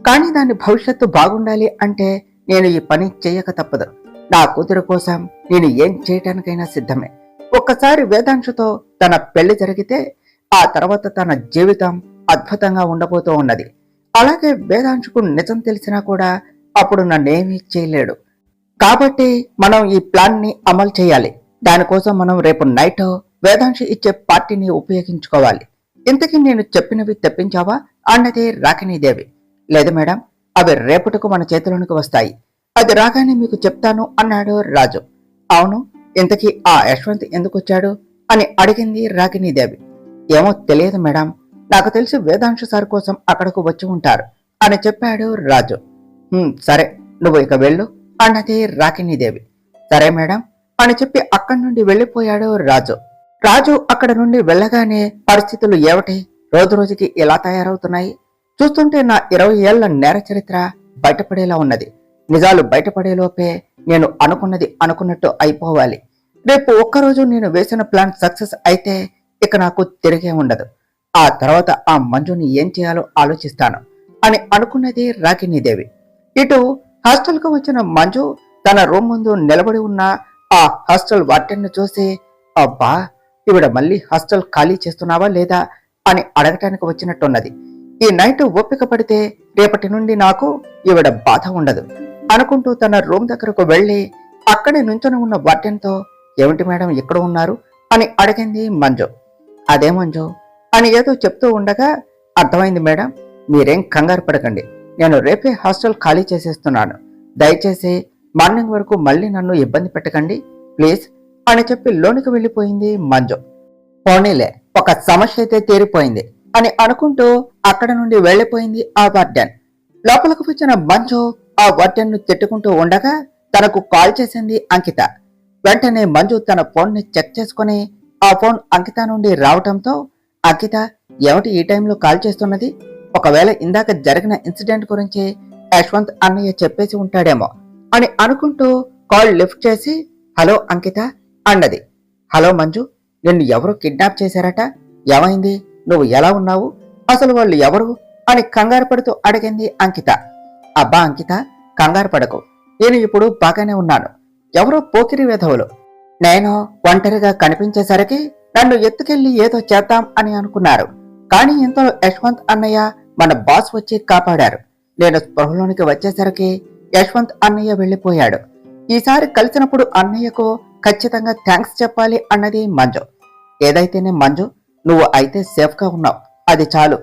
కానీ దాని భవిష్యత్తు బాగుండాలి అంటే నేను ఈ పని చేయక తప్పదు. నా కూతురు కోసం నేను ఏం చేయటానికైనా సిద్ధమే. ఒక్కసారి వేదాంశుతో తన పెళ్లి జరిగితే ఆ తర్వాత తన జీవితం అద్భుతంగా ఉండబోతూ ఉన్నది. అలాగే వేదాంశుకు నిజం తెలిసినా కూడా అప్పుడు నన్నేమీ చేయలేడు. కాబట్టి మనం ఈ ప్లాన్ ని అమలు చేయాలి. దానికోసం మనం రేపు నైట్ వేదాంశి ఇచ్చే పార్టీని ఉపయోగించుకోవాలి. ఇంతకీ నేను చెప్పినవి తెప్పించావా అన్నది రాకినీదేవి. లేదు మేడం, అవి రేపటికు మన చేతిలోనికి వస్తాయి. అది రాగానే మీకు చెప్తాను అన్నాడు రాజు. అవును, ఇంతకీ ఆ యశ్వంత్ ఎందుకు వచ్చాడు అని అడిగింది రాగినీదేవి. ఏమో తెలియదు మేడం, నాకు తెలిసి వేదాంశు సార్ కోసం అక్కడకు వచ్చి ఉంటారు అని చెప్పాడు రాజు. సరే, నువ్వు ఇక వెళ్ళు అన్నది రాగినీదేవి. సరే మేడం అని చెప్పి అక్కడి నుండి వెళ్లిపోయాడు రాజు. రాజు అక్కడ నుండి వెళ్ళగానే పరిస్థితులు ఏమిటి రోజు రోజుకి ఎలా తయారవుతున్నాయి? చూస్తుంటే నా 20 ఏళ్ల నేర చరిత్ర బయటపడేలా ఉన్నది. నిజాలు బయటపడేలోపే నేను అనుకున్నది అనుకున్నట్టు అయిపోవాలి. రేపు ఒక్కరోజు నేను వేసిన ప్లాన్ సక్సెస్ అయితే ఇక నాకు తిరిగే ఉండదు. ఆ తర్వాత ఆ మంజుని ఏం చేయాలో ఆలోచిస్తాను అని అనుకున్నది రాగినీదేవి. ఇటు హాస్టల్ కు వచ్చిన మంజు తన రూమ్ ముందు నిలబడి ఉన్న ఆ హాస్టల్ వార్డెన్ చూసి, అబ్బా, ఈవిడ మళ్ళీ హాస్టల్ ఖాళీ చేస్తున్నావా లేదా అని అడగటానికి వచ్చినట్టున్నది. ఈ నైట్ ఓపిక పడితే రేపటి నుండి నాకు ఈవిడ బాధ ఉండదు అనుకుంటూ తన రూమ్ దగ్గరకు వెళ్లి అక్కడే నుంచొని ఉన్న వార్డెన్తో, ఏమిటి మేడం ఇక్కడ ఉన్నారు అని అడిగింది మంజు. అదే మంజు అని ఏదో చెప్తూ ఉండగా, అర్థమైంది మేడం, మీరేం కంగారు పడకండి. నేను రేపే హాస్టల్ ఖాళీ చేసేస్తున్నాను. దయచేసి మార్నింగ్ వరకు మళ్ళీ నన్ను ఇబ్బంది పెట్టకండి ప్లీజ్ అని చెప్పి లోనికి వెళ్లిపోయింది మంజు. పోనీలే, ఒక సమస్య అయితే తీరిపోయింది అని అనుకుంటూ అక్కడ నుండి వెళ్లిపోయింది ఆ వార్డెన్. లోపలకు వచ్చిన మంజు ఆ వార్డెన్ ను తిట్టుకుంటూ ఉండగా తనకు కాల్ చేసింది అంకిత. వెంటనే మంజు తన ఫోన్ ని చెక్ చేసుకుని ఆ ఫోన్ అంకిత నుండి రావటంతో, అంకిత ఏమిటి ఈ టైంలో కాల్ చేస్తున్నది? ఒకవేళ ఇందాక జరిగిన ఇన్సిడెంట్ గురించి యశ్వంత్ అన్నయ్య చెప్పేసి ఉంటాడేమో అని అనుకుంటూ కాల్ లిఫ్ట్ చేసి, హలో అంకిత అన్నది. హలో మంజు, నిన్ను ఎవరు కిడ్నాప్ చేశారట? ఏమైంది? నువ్వు ఎలా ఉన్నావు? అసలు వాళ్ళు ఎవరు అని కంగారు పడుతూ అడిగింది అంకిత. అబ్బా అంకిత, కంగారు పడకు, నేను ఇప్పుడు బాగానే ఉన్నాను. ఎవరో పోకిరి వెధవులు నేను ఒంటరిగా కనిపించేసరికి నన్ను ఎత్తుకెళ్లి ఏదో చేద్దాం అని అనుకున్నారు. కానీ ఇంతలో యశ్వంత్ అన్నయ్య మన బాస్ వచ్చి కాపాడారు. నేను స్పృహలోనికి వచ్చేసరికి యశ్వంత్ అన్నయ్య వెళ్లిపోయాడు. ఈసారి కలిసినప్పుడు అన్నయ్యకు ఖచ్చితంగా థ్యాంక్స్ చెప్పాలి అన్నది మంజు. ఏదైతేనే మంజు, నువ్వు అయితే సేఫ్ గా ఉన్నావు, అది చాలు.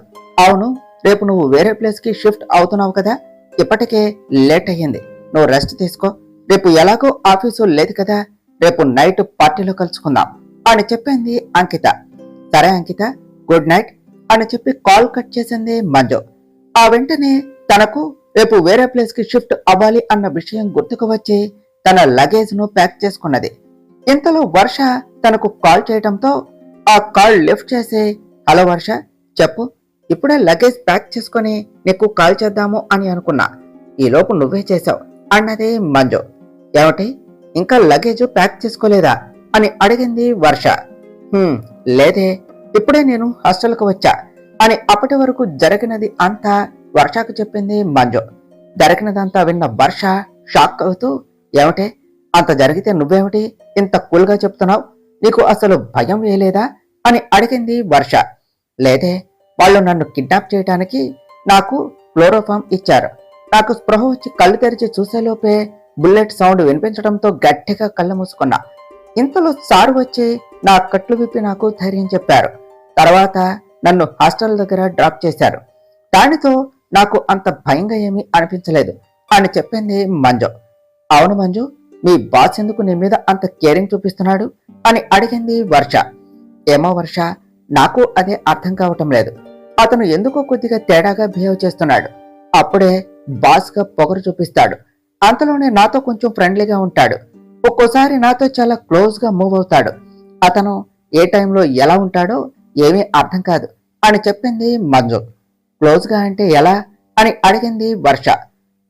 అవును, రేపు నువ్వు వేరే ప్లేస్ కి షిఫ్ట్ అవుతున్నావు కదా, ఇప్పటికే లేట్ అయ్యింది, నువ్వు రెస్ట్ తీసుకో. రేపు ఎలాగో ఆఫీసు లేదు కదా, రేపు నైట్ పార్టీలో కలుసుకుందాం అని చెప్పింది అంకిత. సరే అంకిత, గుడ్ నైట్ అని చెప్పి కాల్ కట్ చేసింది మంజు. ఆ వెంటనే తనకు రేపు వేరే ప్లేస్ కి షిఫ్ట్ అవ్వాలి అన్న విషయం గుర్తుకు వచ్చి తన లగేజ్ ను ప్యాక్ చేసుకున్నది. ఇంతలో వర్ష తనకు కాల్ చేయడంతో ఆ కాల్ లిఫ్ట్ చేసి, హలో వర్ష, చెప్పు, ఇప్పుడే లగేజ్ ప్యాక్ చేసుకుని నీకు కాల్ చేద్దాము అని అనుకున్నా, ఈలోపు నువ్వే చేశావు అన్నది మంజు. ఏమిటి, ఇంకా లగేజ్ ప్యాక్ చేసుకోలేదా అని అడిగింది వర్ష. లేదే, ఇప్పుడే నేను హాస్టల్కు వచ్చా అని అప్పటి వరకు జరిగినది అంతా వర్షకు చెప్పింది మంజు. జరిగినదంతా విన్న వర్ష షాక్ అవుతూ, ఏమిటే, అంత జరిగితే నువ్వేమిటి ఇంత కూల్గా చెప్తున్నావు? నీకు అసలు భయం వేయలేదా అని అడిగింది వర్ష. లేదే, వాళ్ళు నన్ను కిడ్నాప్ చేయడానికి నాకు క్లోరోఫామ్ ఇచ్చారు. నాకు స్పృహ వచ్చి కళ్ళు తెరిచి చూసేలోపే బుల్లెట్ సౌండ్ వినిపించడంతో గట్టిగా కళ్ళు మూసుకున్నా. ఇంతలో సారు వచ్చి నా కట్లు విప్పి నాకు ధైర్యం చెప్పారు. తర్వాత నన్ను హాస్టల్ దగ్గర డ్రాప్ చేశారు. దానితో నాకు అంత భయంగా ఏమీ అనిపించలేదు అని చెప్పింది మంజు. అవును మంజు, మీ బాస్ ఎందుకు నీ మీద అంత కేరింగ్ చూపిస్తున్నాడు అని అడిగింది వర్ష. ఏమో వర్ష, నాకు అదే అర్థం కావటం లేదు. అతను ఎందుకో కొద్దిగా తేడాగా బిహేవ్ చేస్తున్నాడు. అప్పుడే బాస్ గా పొగరు చూపిస్తాడు, అంతలోనే నాతో కొంచెం ఫ్రెండ్లీగా ఉంటాడు. ఒక్కోసారి నాతో చాలా క్లోజ్ గా మూవ్ అవుతాడు. అతను ఏ టైంలో ఎలా ఉంటాడో ఏమీ అర్థం కాదు అని చెప్పింది మంజు. క్లోజ్ గా అంటే ఎలా అని అడిగింది వర్ష.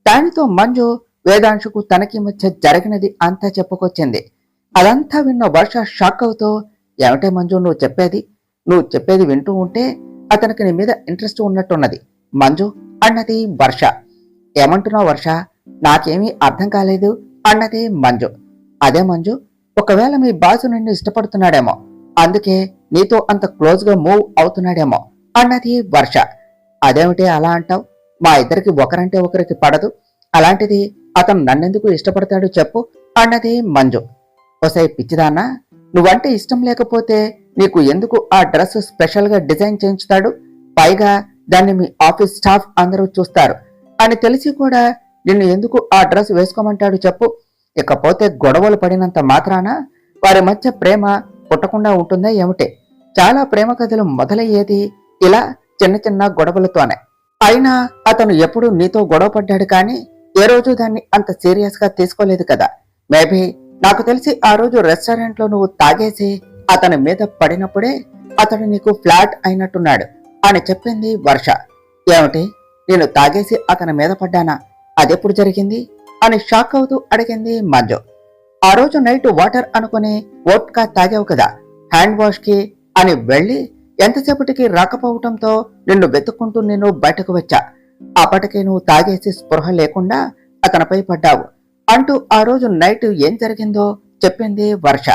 దానితో మంజు వేదాంశుకు తనకి మధ్య జరిగినది అంతా చెప్పుకొచ్చింది. అదంతా విన్న వర్ష షాక్ అవుతూ, ఏమిటే మంజు నువ్వు చెప్పేది వింటూ ఉంటే అతనికి నీ మీద ఇంట్రెస్ట్ ఉన్నట్టున్నది మంజు అన్నది వర్ష. ఏమంటున్నావు వర్ష? నాకేమీ అర్థం కాలేదు అన్నది మంజు. అదే మంజు, ఒకవేళ మీ బాసు నిన్ను ఇష్టపడుతున్నాడేమో, అందుకే నీతో అంత క్లోజ్ గా మూవ్ అవుతున్నాడేమో అన్నది వర్ష. అదేమిటి అలా అంటావు? మా ఇద్దరికి ఒకరంటే ఒకరికి పడదు, అలాంటిది అతను నన్నెందుకు ఇష్టపడతాడు చెప్పు అన్నది మంజు. ఒసై పిచ్చిదాన్నా, నువ్వంటే ఇష్టం లేకపోతే నీకు ఎందుకు ఆ డ్రెస్ స్పెషల్ గా డిజైన్ చేయించుతాడు? పైగా దాన్ని మీ ఆఫీస్ స్టాఫ్ అందరూ చూస్తారు అని తెలిసి కూడా నిన్ను ఎందుకు ఆ డ్రెస్ వేసుకోమంటాడు చెప్పు? ఇకపోతే గొడవలు పడినంత మాత్రాన వారి మధ్య ప్రేమ పుట్టకుండా ఉంటుందా ఏమిటి? చాలా ప్రేమ కథలు మొదలయ్యేది ఇలా చిన్న చిన్న గొడవలతోనే. అయినా అతను ఎప్పుడు నీతో గొడవ పడ్డాడు కానీ ఏ రోజు దాన్ని అంత సీరియస్ గా తీసుకోలేదు కదా. మేబీ నాకు తెలిసి ఆ రోజు రెస్టారెంట్ లో నువ్వు తాగేసి అతని మీద పడినప్పుడే అతడు నీకు ఫ్లాట్ అయినట్టున్నాడు అని చెప్పింది వర్ష. ఏమిటి, నేను తాగేసి అతని మీద పడ్డానా? అదెప్పుడు జరిగింది అని షాక్ అవుతూ అడిగింది మంజు. ఆ రోజు నైట్ వాటర్ అనుకుని వోడ్కా తాగావు కదా హ్యాండ్ వాష్ కి అని వెళ్ళి ఎంతసేపటికి రాకపోవటంతో నిన్ను వెతుక్కుంటూ నేను బయటకు వచ్చా. అప్పటికే నువ్వు తాగేసి స్పృహ లేకుండా అతనిపై పడ్డావు అంటూ ఆ రోజు నైట్ ఏం జరిగిందో చెప్పింది వర్ష.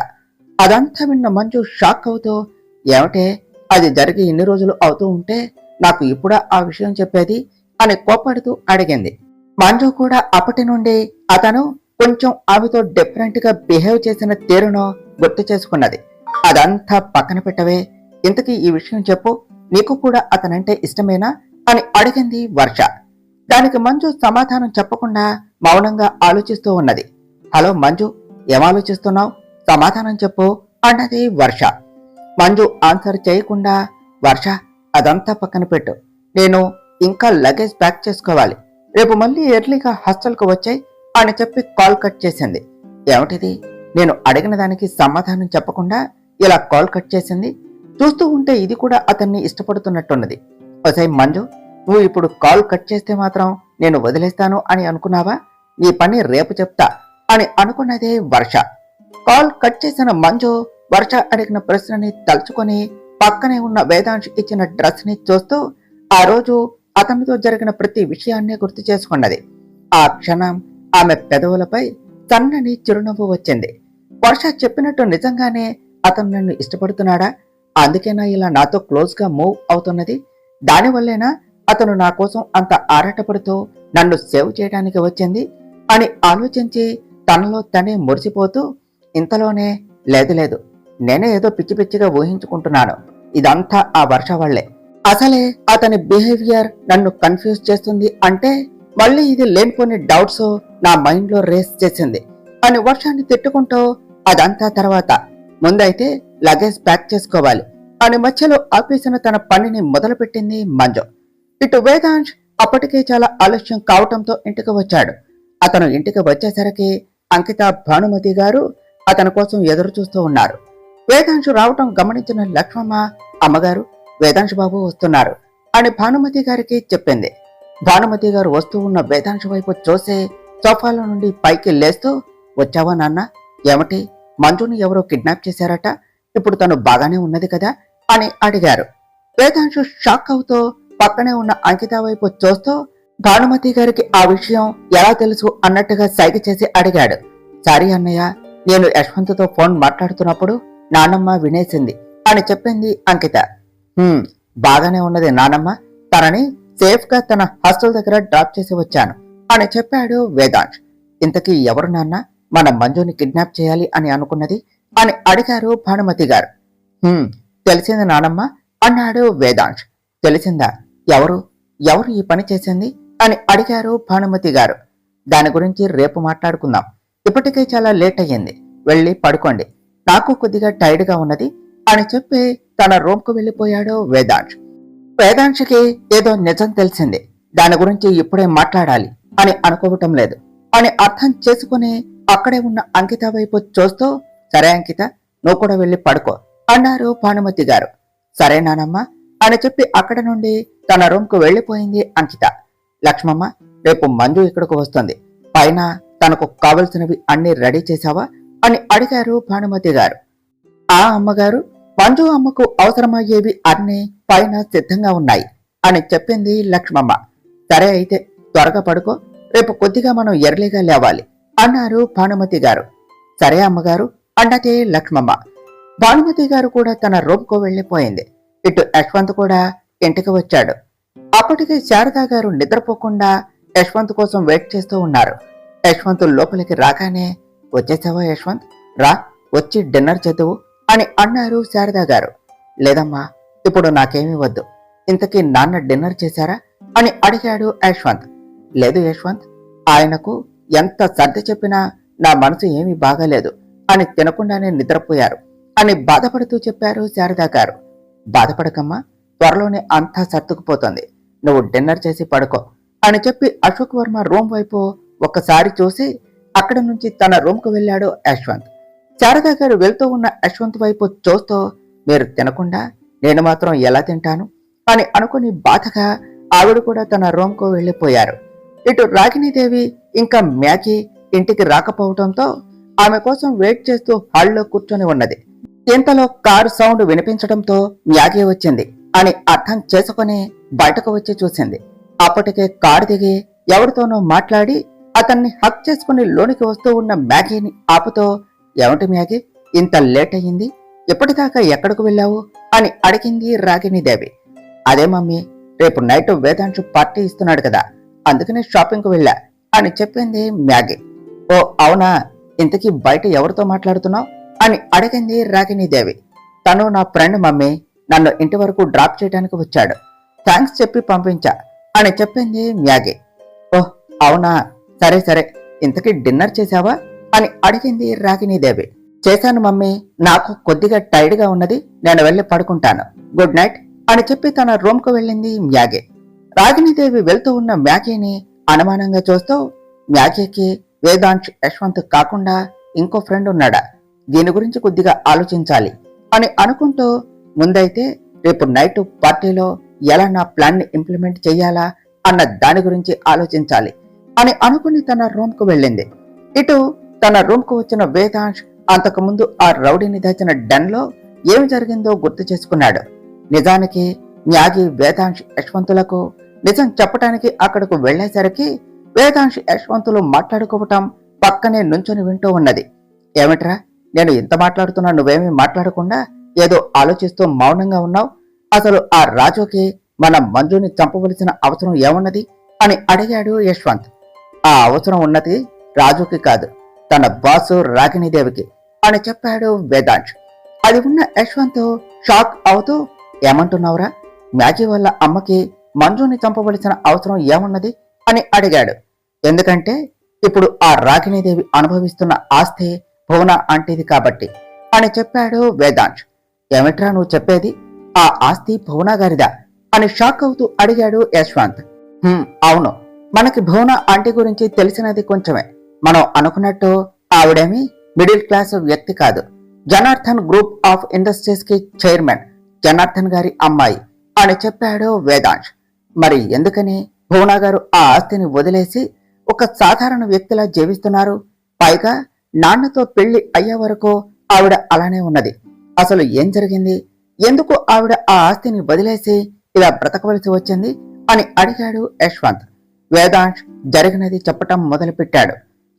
అదంతా విన్న మంజు షాక్ అవుతూ, ఏమిటే, అది జరిగి ఇన్ని రోజులు అవుతూ ఉంటే నాకు ఇప్పుడా ఆ విషయం చెప్పేది అని కోపడుతూ అడిగింది. మంజు కూడా అప్పటి నుండి అతను కొంచెం ఆమెతో డిఫరెంట్ గా బిహేవ్ చేసిన తీరును గుర్తు చేసుకున్నది. అదంతా పక్కన పెట్టవే, ఇంతకీ ఈ విషయం చెప్పు, నీకు కూడా అతనంటే ఇష్టమేనా అని అడిగింది వర్ష. దానికి మంజు సమాధానం చెప్పకుండా మౌనంగా ఆలోచిస్తూ ఉన్నది. హలో మంజు, ఏం ఆలోచిస్తున్నావు? సమాధానం చెప్పు అన్నది వర్ష. మంజు ఆన్సర్ చేయకుండా, వర్ష అదంతా పక్కన పెట్టు, నేను ఇంకా లగేజ్ ప్యాక్ చేసుకోవాలి, రేపు మళ్ళీ ఎర్లీగా హాస్టల్కు వచ్చాయి అని చెప్పి కాల్ కట్ చేసింది. ఏమిటిది, నేను అడిగిన దానికి సమాధానం చెప్పకుండా ఇలా కాల్ కట్ చేసింది? చూస్తూ ఉంటే ఇది కూడా అతన్ని ఇష్టపడుతున్నట్టున్నది. ఒసై మంజు, నువ్వు ఇప్పుడు కాల్ కట్ చేస్తే మాత్రం నేను వదిలేస్తాను అని అనుకున్నావా? నీ పని రేపు చెప్తా అని అనుకున్నదే వర్ష. కాల్ కట్ చేసిన మంజు వర్ష అడిగిన ప్రశ్నని తలుచుకొని పక్కనే ఉన్న వేదాంశ్ ఇచ్చిన డ్రెస్ ని చూస్తూ ఆ రోజు అతనితో జరిగిన ప్రతి విషయాన్ని గుర్తు చేసుకున్నది. ఆ క్షణం ఆమె పెదవులపై సన్నని చిరునవ్వు వచ్చింది. వర్ష చెప్పినట్టు నిజంగానే అతను నన్ను ఇష్టపడుతున్నాడా? అందుకేనా ఇలా నాతో క్లోజ్ గా మూవ్ అవుతున్నది? దానివల్లేనా అతను నా కోసం అంత ఆరాటపడుతూ నన్ను సేవ్ చేయడానికి వచ్చింది అని ఆలోచించి తనలో తనే మురిసిపోతూ, ఇంతలోనే లేదు లేదు, నేనే ఏదో పిచ్చి పిచ్చిగా ఊహించుకుంటున్నాను, ఇదంతా ఆ వర్ష వల్లే, అసలే అతని బిహేవియర్ నన్ను కన్ఫ్యూజ్ చేస్తుంది అంటే మళ్ళీ ఇది లేనిపోని డౌట్స్ నా మైండ్ లో రేస్ చేసింది అని వర్షాన్ని తిట్టుకుంటూ, అదంతా తర్వాత, ముందైతే లగేజ్ ప్యాక్ చేసుకోవాలి అని మధ్యలో ఆపేసిన తన పనిని మొదలుపెట్టింది మంజు. ఇటు వేదాంశ్ అప్పటికే చాలా ఆలస్యం కావటంతో ఇంటికి వచ్చాడు. అతను ఇంటికి వచ్చేసరికి అంకిత, భానుమతి గారు అతని కోసం ఎదురు చూస్తూ ఉన్నారు. వేదాంశ్ రావటం గమనించిన లక్ష్మమ్మ, అమ్మగారు వేదాంశ్ బాబు వస్తున్నారు అని భానుమతి గారికి చెప్పింది. భానుమతి గారు వస్తూ ఉన్న వేదాంశ్ వైపు చూసి సోఫాలో నుండి పైకి లేస్తూ, వచ్చావా నాన్న? ఏమిటి, మంజుని ఎవరో కిడ్నాప్ చేశారట, ఇప్పుడు తను బాగానే ఉన్నది కదా అని అడిగారు. వేదాంశు షాక్ అవుతూ పక్కనే ఉన్న అంకిత వైపు చూస్తూ భానుమతి గారికి ఆ విషయం ఎలా తెలుసు అన్నట్టుగా సైగ చేసి అడిగాడు. సారీ అన్నయ్య, నేను యశ్వంత్తో ఫోన్ మాట్లాడుతున్నప్పుడు నానమ్మ వినేసింది అని చెప్పింది అంకిత. బాగానే ఉన్నది నానమ్మ, తనని సేఫ్ గా తన హాస్టల్ దగ్గర డ్రాప్ చేసి వచ్చాను అని చెప్పాడు వేదాంశ్. ఇంతకీ ఎవరు నాన్న మన మంజుని కిడ్నాప్ చేయాలి అని అనుకున్నది అని అడిగారు భానుమతి గారు. తెలిసింది నానమ్మ అన్నాడు వేదాంశ్. తెలిసిందా? ఎవరు ఎవరు ఈ పని చేసింది అని అడిగారు భానుమతి గారు. దాని గురించి రేపు మాట్లాడుకుందాం, ఇప్పటికే చాలా లేట్ అయ్యింది, వెళ్ళి పడుకోండి, నాకు కొద్దిగా టైర్డ్ గా ఉన్నది అని చెప్పి తన రూమ్ కు వెళ్లిపోయాడు వేదాంశ్. వేదాంశ్కి ఏదో నిజం తెలిసింది, దాని గురించి ఇప్పుడే మాట్లాడాలి అని అనుకోవటం లేదు అని అర్థం చేసుకుని అక్కడే ఉన్న అంకిత వైపు చూస్తూ, సరే అంకిత, నువ్వు కూడా వెళ్ళి పడుకో అన్నారు భానుమతి గారు. సరే నానమ్మ అని చెప్పి అక్కడ నుండి తన రూమ్ కు వెళ్లిపోయింది అంకిత. లక్ష్మమ్మ, రేపు మంజు ఇక్కడకు వస్తుంది, పైన తనకు కావలసినవి అన్ని రెడీ చేశావా అని అడిగారు భానుమతి గారు. ఆ అమ్మగారు, మంజు అమ్మకు అవసరమయ్యేవి అన్ని పైన సిద్ధంగా ఉన్నాయి అని చెప్పింది లక్ష్మమ్మ. సరే అయితే త్వరగా పడుకో, రేపు కొద్దిగా మనం ఎర్లీగా లేవాలి అన్నారు భానుమతి గారు. సరే అమ్మగారు అన్నదే లక్ష్మమ్మ. భానుమతి గారు కూడా తన రూమ్కు వెళ్లిపోయింది. ఇటు యశ్వంత్ కూడా ఇంటికి వచ్చాడు. అప్పటికే శారదా గారు నిద్రపోకుండా యశ్వంత్ కోసం వెయిట్ చేస్తూ ఉన్నారు. యశ్వంత్ లోపలికి రాగానే, వచ్చేసావా యశ్వంత్, రా వచ్చి డిన్నర్ చేద్దువు అని అన్నారు శారదా గారు. లేదమ్మా, ఇప్పుడు నాకేమీ వద్దు. ఇంతకీ నాన్న డిన్నర్ చేశారా అని అడిగాడు యశ్వంత్. లేదు యశ్వంత్, ఆయనకు ఎంత సర్ది చెప్పినా నా మనసు ఏమీ బాగాలేదు అని తినకుండానే నిద్రపోయారు అని బాధపడుతూ చెప్పారు శారదా గారు. బాధపడకమ్మా, త్వరలోనే అంతా సర్దుకుపోతుంది, నువ్వు డిన్నర్ చేసి పడుకో అని చెప్పి అశోక్ వర్మ రూమ్ వైపు ఒక్కసారి చూసి అక్కడి నుంచి తన రూమ్కు వెళ్ళాడు యశ్వంత్. శారదా గారు వెళ్తూ ఉన్న యశ్వంత్ వైపు చూస్తూ, మీరు తినకుండా నేను మాత్రం ఎలా తింటాను అని అనుకుని బాధగా ఆవిడ కూడా తన రూమ్కు వెళ్లిపోయారు. ఇటు రాగిణీదేవి ఇంకా మ్యాగీ ఇంటికి రాకపోవడంతో ఆమె కోసం వెయిట్ చేస్తూ హాల్లో కూర్చొని ఉన్నది. ఇంతలో కారు సౌండ్ వినిపించడంతో మ్యాగీ వచ్చింది అని అర్థం చేసుకుని బయటకు వచ్చి చూసింది. అప్పటికే కారు దిగి ఎవరితోనో మాట్లాడి అతన్ని హక్ చేసుకుని లోనికి వస్తూ ఉన్న మ్యాగీని ఆపుతో, ఏమిటి మ్యాగీ, ఇంత లేట్ అయ్యింది, ఎప్పటిదాకా ఎక్కడికి వెళ్ళావు అని అడిగింది రాగిణీదేవి. అదే మమ్మీ, రేపు నైట్ వేదాంశు పార్టీ ఇస్తున్నాడు కదా, అందుకనే షాపింగ్కు వెళ్ళా అని చెప్పింది మ్యాగీ. ఓ అవునా, ఇంతకీ బయట ఎవరితో మాట్లాడుతున్నావు అని అడిగింది రాగిణీదేవి. తను నా ఫ్రెండ్ మమ్మీ, నన్ను ఇంటి వరకు డ్రాప్ చేయడానికి వచ్చాడు, థ్యాంక్స్ చెప్పి పంపించా అని చెప్పింది మ్యాగీ. ఓహ్ అవునా, సరే సరే, ఇంతకీ డిన్నర్ చేశావా అని అడిగింది రాగిణీదేవి. చేశాను మమ్మీ, నాకు కొద్దిగా టైర్డ్గా ఉన్నది, నేను వెళ్ళి పడుకుంటాను, గుడ్ నైట్ అని చెప్పి తన రూమ్కు వెళ్ళింది మ్యాగీ. రాగిణీదేవి వెళ్తూ ఉన్న మ్యాగీని అనుమానంగా చూస్తూ, మ్యాగీకి వేదాంశ్ యశ్వంత్ కాకుండా ఇంకో ఫ్రెండ్ ఉన్నాడా, దీని గురించి కొద్దిగా ఆలోచించాలి అని అనుకుంటూ, ముందైతే రేపు నైట్ పార్టీలో ఎలా నా ప్లాన్ ని ఇంప్లిమెంట్ చెయ్యాలా అన్న దాని గురించి ఆలోచించాలి అని అనుకుని తన రూమ్కు వెళ్ళింది. ఇటు తన రూమ్కు వచ్చిన వేదాంశ్ అంతకుముందు ఆ రౌడీని దాచిన డెన్లో ఏమి జరిగిందో గుర్తు చేసుకున్నాడు. నిజానికి మ్యాగీ వేదాంశ్ యశ్వంతులకు నిజం చెప్పటానికి అక్కడకు వెళ్లేసరికి వేదాంశ్ యశ్వంతులు మాట్లాడుకోవటం పక్కనే నుంచొని వింటూ ఉన్నది. ఏమిట్రా, నేను ఇంత మాట్లాడుతున్నా నువ్వేమీ మాట్లాడకుండా ఏదో ఆలోచిస్తూ మౌనంగా ఉన్నావు, అసలు ఆ రాజుకి మన మంజుని చంపవలసిన అవసరం ఏమున్నది అని అడిగాడు యశ్వంత్. ఆ అవసరం ఉన్నది రాజుకి కాదు, తన బాసు రాగిణీదేవికి అని చెప్పాడు వేదాంశ్. అది ఉన్న యశ్వంత్ షాక్ అవుతూ, ఏమంటున్నావురా, మ్యాగీ వాళ్ళ అమ్మకి మంజుని చంపవలసిన అవసరం ఏమున్నది అని అడిగాడు. ఎందుకంటే ఇప్పుడు ఆ రాగిణీదేవి అనుభవిస్తున్న ఆస్తి భువన ఆంటీది కాబట్టి అని చెప్పాడు వేదాంశ్. ఏమిట్రా నువ్వు చెప్పేది, ఆ ఆస్తి భువన గారిదా అని షాక్ అవుతూ అడిగాడు యశ్వంత్. అవును, మనకి భువన ఆంటీ గురించి తెలిసినది కొంచెమే, మనం అనుకున్నట్టు ఆవిడేమి మిడిల్ క్లాస్ వ్యక్తి కాదు, జనార్దన్ గ్రూప్ ఆఫ్ ఇండస్ట్రీస్ కి చైర్మన్ జనార్దన్ గారి అమ్మాయి అని చెప్పాడు వేదాంశ్. మరి ఎందుకని భువన గారు ఆ ఆస్తిని వదిలేసి ఒక సాధారణ వ్యక్తిలా జీవిస్తున్నారు? పైగా నాన్నతో పెళ్లి అయ్యే వరకు ఆవిడ అలానే ఉన్నది. అసలు ఏం జరిగింది, ఎందుకు ఆవిడ ఆ ఆస్తిని వదిలేసి ఇలా బ్రతకవలసి వచ్చింది అని అడిగాడు యశ్వంత్. వేదాంశ్ జరిగినది చెప్పటం మొదలుపెట్టాడు.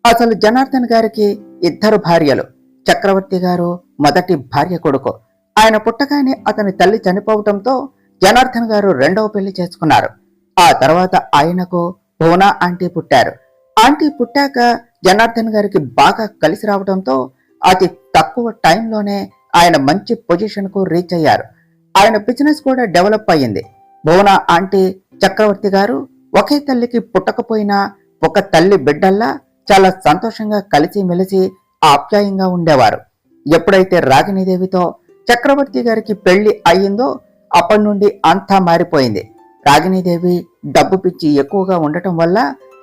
అసలు జనార్దన్ గారికి 2 భార్యలు. చక్రవర్తి గారు మొదటి భార్య కొడుకు. ఆయన పుట్టగానే అతని తల్లి చనిపోవటంతో జనార్దన్ గారు 2వ పెళ్లి చేసుకున్నారు. ఆ తర్వాత ఆయనకు భువన ఆంటీ పుట్టారు. ఆంటీ పుట్టాక జనార్దన్ గారికి బాగా కలిసి రావడంతో అతి తక్కువ టైంలోనే ఆయన మంచి పొజిషన్ కు రీచ్ అయ్యారు. ఆయన బిజినెస్ కూడా డెవలప్ అయ్యింది. భువన ఆంటీ చక్రవర్తి గారు ఒకే తల్లికి పుట్టకపోయినా ఒక తల్లి బిడ్డల్లా చాలా సంతోషంగా కలిసి మెలిసి ఆప్యాయంగా ఉండేవారు. ఎప్పుడైతే రాగిణీదేవితో చక్రవర్తి గారికి పెళ్లి అయ్యిందో అప్పటి నుండి అంతా మారిపోయింది. రాగిణీదేవి డబ్బు పిచ్చి ఎక్కువగా ఉండటం వల్ల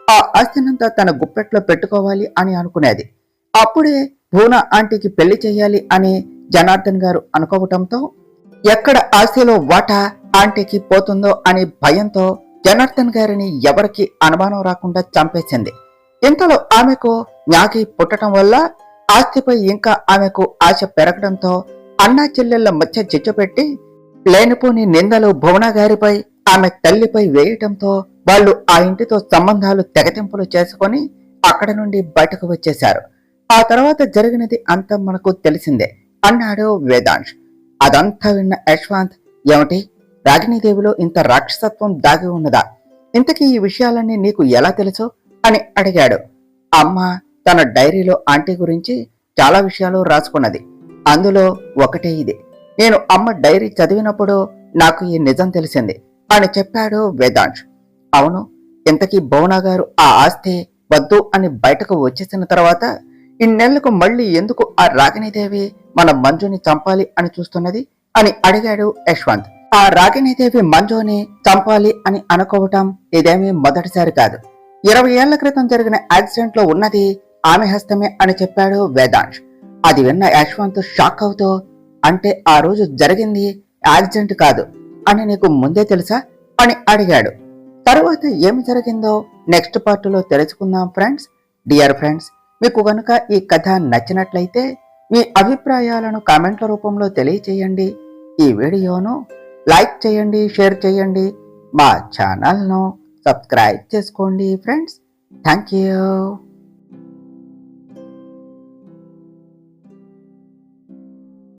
ఆ ఆస్తినంతా తన గుప్పెట్లో పెట్టుకోవాలి అని అనుకునేది. అప్పుడే భువన ఆంటీకి పెళ్లి చేయాలి అని జనార్దన్ గారు అనుకోవటంతో ఎక్కడ ఆస్తిలో వాటా ఆంటీకి పోతుందో అని భయంతో జనార్దన్ గారిని ఎవరికి అనుమానం రాకుండా చంపేసింది. ఇంతలో ఆమెకు మ్యాగీ పుట్టడం వల్ల ఆస్తిపై ఇంకా ఆమెకు ఆశ పెరగడంతో అన్నా చెల్లెళ్ల మధ్య చిచ్చుపెట్టి లేనిపోని నిందలు భువన గారిపై ఆమె తల్లిపై వేయటంతో వాళ్ళు ఆ ఇంటితో సంబంధాలు తెగతింపులు చేసుకొని అక్కడ నుండి బయటకు వచ్చేశారు. ఆ తర్వాత జరిగినది అంతా మనకు తెలిసిందే అన్నాడు వేదాంశ్. అదంతా విన్న యశ్వంత్, ఏమిటి, రాగిణీదేవిలో ఇంత రాక్షసత్వం దాగి ఉన్నదా? ఇంతకీ ఈ విషయాలన్నీ నీకు ఎలా తెలుసు అని అడిగాడు. అమ్మ తన డైరీలో ఆంటీ గురించి చాలా విషయాలు రాసుకున్నది. అందులో ఒకటే ఇది. నేను అమ్మ డైరీ చదివినప్పుడు నాకు ఈ నిజం తెలిసింది అని చెప్పాడు వేదాంశ్. అవును, ఇంతకీ భువనా గారు ఆ ఆస్తి వద్దు అని బయటకు వచ్చేసిన తర్వాత ఇన్నేళ్లకు మళ్ళీ ఎందుకు ఆ రాగిణీదేవి మన మంజుని చంపాలి అని చూస్తున్నది అని అడిగాడు యశ్వంత్. ఆ రాగిణీదేవి మంజుని చంపాలి అని అనుకోవటం ఇదేమీ మొదటిసారి కాదు. 20 ఏళ్ల క్రితం జరిగిన యాక్సిడెంట్ లో ఉన్నది ఆమె హస్తమే అని చెప్పాడు వేదాంశ్. అది విన్న యశ్వంత్ షాక్ అవుతూ, అంటే ఆ రోజు జరిగింది యాక్సిడెంట్ కాదు అని నీకు ముందే తెలుసా అని అడిగాడు. తరువాత ఏమి జరిగిందో నెక్స్ట్ పార్ట్లో తెలుసుకుందాం ఫ్రెండ్స్. డియర్ ఫ్రెండ్స్, మీకు కనుక ఈ కథ నచ్చినట్లయితే మీ అభిప్రాయాలను కామెంట్ల రూపంలో తెలియచేయండి. ఈ వీడియోను లైక్ చేయండి, షేర్ చేయండి, మా ఛానల్ను సబ్స్క్రైబ్ చేసుకోండి ఫ్రెండ్స్. Thank you.